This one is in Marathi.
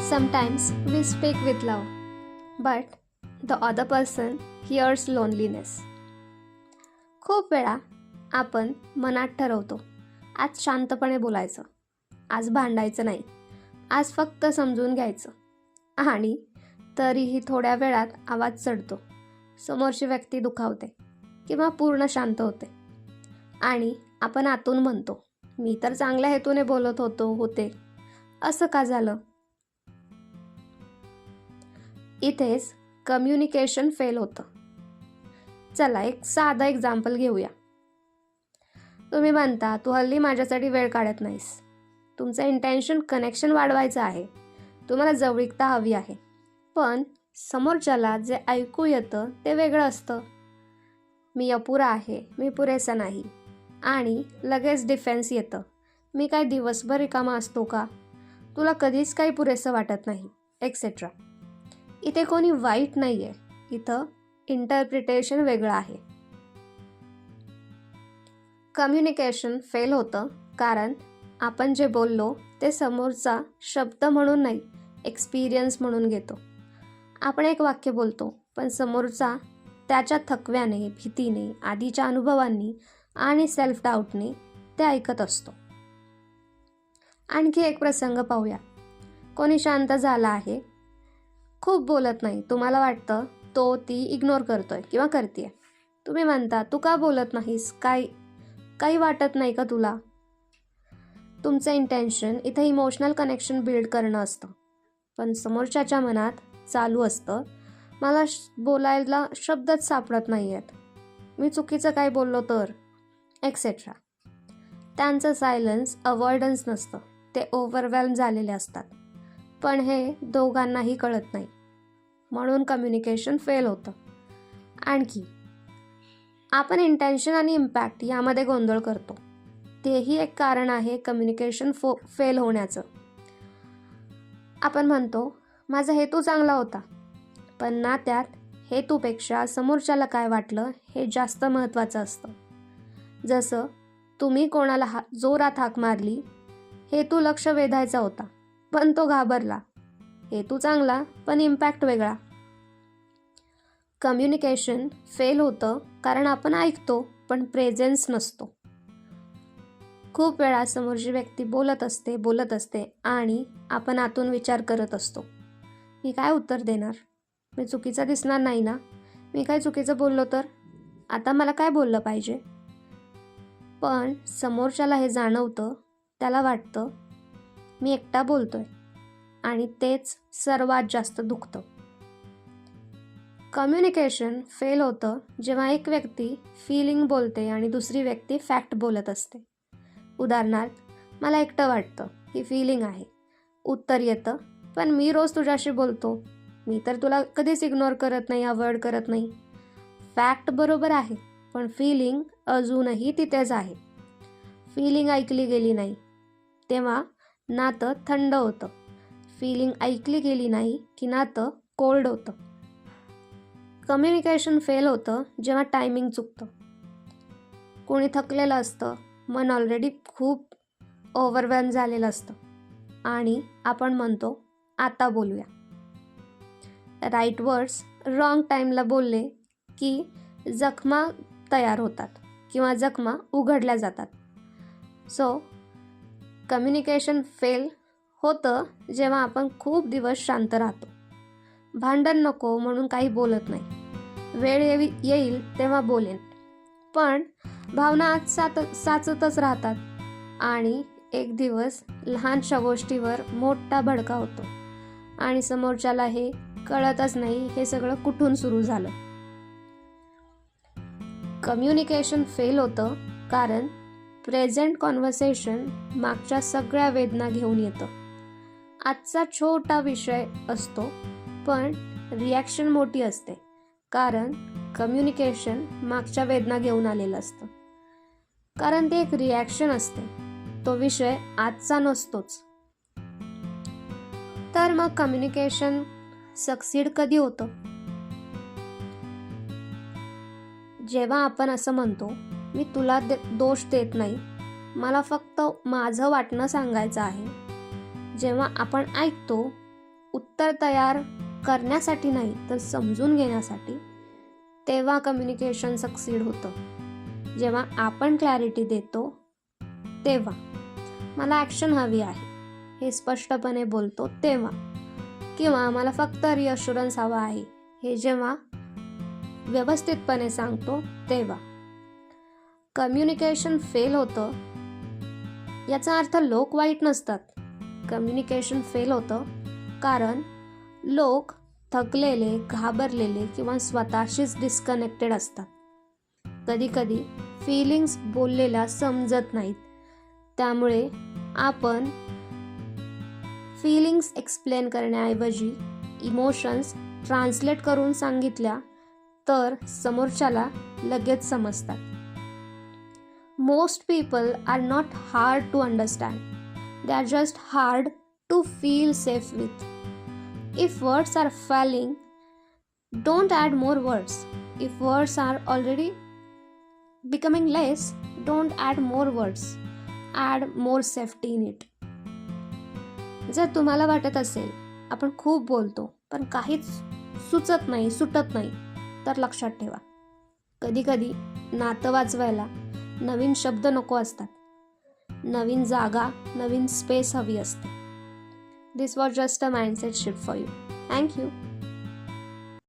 Sometimes we speak with love, but the other person hears loneliness. खूप वेळा आपण मनात ठरवतो, आज शांतपणे बोलायचं, आज भांडायचं नाही, आज फक्त समजून घ्यायचं. आणि तरीही थोड्या वेळात आवाज चढतो, समोरची व्यक्ती दुखावते किंवा पूर्ण शांत होते. आणि आपण आतून म्हणतो, मी तर चांगल्या हेतूने बोलत होते, असं का झालं? इथेच कम्युनिकेशन फेल होतं. चला एक साधं एक्झाम्पल घेऊया. तुम्ही म्हणता, तू हल्ली माझ्यासाठी वेळ काढत नाहीस. तुमचं इंटेन्शन कनेक्शन वाढवायचं आहे, तुम्हाला जवळीकता हवी आहे, पण समोरच्याला जे ऐकू येतं ते वेगळं असतं. मी अपुरा आहे, मी पुरेसा नाही. आणि लगेच डिफेन्स येतं, मी काय दिवसभर रिकामा असतो का? तुला कधीच काही पुरेसं वाटत नाही, एक्सेट्रा. इथे कोणी वाईट नाही आहे, इथं इंटरप्रिटेशन वेगळं आहे. कम्युनिकेशन फेल होतं कारण आपण जे बोललो ते समोरचा शब्द म्हणून नाही, एक्सपिरियन्स म्हणून घेतो. आपण एक वाक्य बोलतो, पण समोरचा त्याच्या थकव्याने, भीतीने, आधीच्या अनुभवांनी आणि सेल्फ डाऊटने ते ऐकत असतो. आणखी एक प्रसंग पाहूया. कोणी शांत झाला आहे, खूप बोलत नाही, तुम्हाला वाटतं तो ती इग्नोर करतोय किंवा करतेय. तुम्ही म्हणता, तू का बोलत नाहीस, काही वाटत नाही का तुला? तुमचं इंटेन्शन इथं इमोशनल कनेक्शन बिल्ड करणं असतं, पण समोरच्याच्या मनात चालू असतं, मला बोलायला शब्दच सापडत नाही आहेत, मी चुकीचं काय बोललो तर, एक्सेट्रा. त्यांचं सायलन्स अवॉइडन्स नसतं, ते ओव्हरवेल्म झालेले असतात, पण हे दोघांनाही कळत नाही, म्हणून कम्युनिकेशन फेल होतं. आणखी आपण इंटेन्शन आणि इम्पॅक्ट यामध्ये गोंधळ करतो, तेही एक कारण आहे कम्युनिकेशन फेल होण्याचं. आपण म्हणतो, माझा हेतू चांगला होता, पण नात्यात हेतूपेक्षा समोरच्याला काय वाटलं हे जास्त महत्त्वाचं असतं. जसं तुम्ही कोणाला जोरात हाक मारली, हेतू लक्ष वेधायचा होता, पण तो घाबरला. हेतू चांगला, पण इम्पॅक्ट वेगळा. कम्युनिकेशन फेल होतं कारण आपण ऐकतो, पण प्रेझेन्स नसतो. खूप वेळा समोरची व्यक्ती बोलत असते आणि आपण आतून विचार करत असतो, मी काय उत्तर देणार? मी चुकीचा दिसणार नाही ना? मी काय चुकीचं बोललो तर? आता मला काय बोललं पाहिजे? पण समोरच्याला हे जाणवतं, त्याला वाटतं, मी एकटा बोलतोय, आणि तेच सर्वात जास्त दुखतं. कम्युनिकेशन फेल होतं जेव्हा एक व्यक्ती फीलिंग बोलते आणि दुसरी व्यक्ती फॅक्ट बोलत असते. उदाहरणार्थ, मला एकटं वाटतं, ही फीलिंग आहे. उत्तर येतं, पण मी रोज तुझ्याशी बोलतो, मी तर तुला कधीच इग्नोर करत नाही, अवॉइड करत नाही. फॅक्ट बरोबर आहे, पण फीलिंग अजूनही तिथेच आहे. फीलिंग ऐकली गेली नाही, तेव्हा नातं थंड होतं. फीलिंग ऐकली गेली नाही की नातं कोल्ड होतं. कम्युनिकेशन फेल होतं जेव्हा टायमिंग चुकतं. कोणी थकलेलं असतं, मन ऑलरेडी खूप ओव्हरवेल्म झालेलं असतं, आणि आपण म्हणतो, आता बोलूया. राईट वर्ड्स रॉंग टाईमला बोलले की जखमा तयार होतात किंवा जखमा उघडल्या जातात. सो कम्युनिकेशन फेल होतं जेव्हा आपण खूप दिवस शांत राहतो, भांडण नको म्हणून काही बोलत नाही, वेळ येईल तेव्हा बोलेन, पण भावना आत साचतच राहतात, आणि एक दिवस लहानशा गोष्टीवर मोठा भडका होतो आणि समोरच्याला हे कळतच नाही हे सगळं कुठून सुरू झालं. कम्युनिकेशन फेल होतं कारण प्रेझेंट कॉन्व्हर्सेशन मागच्या सगळ्या वेदना घेऊन येतं. आजचा छोटा विषय असतो, पण रिॲक्शन मोठी असते, कारण कम्युनिकेशन मागच्या वेदना घेऊन आलेलं असतं. कारण ते एक रिॲक्शन असते, तो विषय आजचा नसतोच. तर मग कम्युनिकेशन सक्सीड कधी होतं? जेव्हा आपण असं म्हणतो, मी तुला दोष देत नाही, मला फक्त माझं वाटणं सांगायचं आहे. जेव्हा आपण ऐकतो उत्तर तयार करण्यासाठी नाही तर समजून घेण्यासाठी, तेव्हा कम्युनिकेशन सक्सीड होतं. जेव्हा आपण क्लॅरिटी देतो तेव्हा, मला ॲक्शन हवी आहे हे स्पष्टपणे बोलतो तेव्हा, किंवा मला फक्त रिअश्युरन्स हवा आहे हे जेव्हा व्यवस्थितपणे सांगतो तेव्हा. कम्युनिकेशन फेल होतं याचा अर्थ लोक वाईट नसतात. कम्युनिकेशन फेल होतं कारण लोक थकलेले, घाबरलेले किंवा स्वतःशीच डिस्कनेक्टेड असतात. कधीकधी फीलिंग्स बोललेल्या समजत नाहीत, त्यामुळे आपण फीलिंग्स एक्सप्लेन करण्याऐवजी इमोशन्स ट्रान्सलेट करून सांगितल्या तर समोरच्याला लगेच समजतात. Most people are not hard to understand, they are just hard to feel safe with. If words are failing, don't add more words. If words are already becoming less, don't add more words. Add more safety in it. जर तुम्हाला वाटत असेल आपण खूप बोलतो पण काहीच सुचत नाही, सुटत नाही, तर लक्षात ठेवा, कधीकधी नातं वाचवायला नवीन शब्द नको असतात, नवीन जागा, नवीन स्पेस हवी असते. This was just a mindset shift for you. Thank you.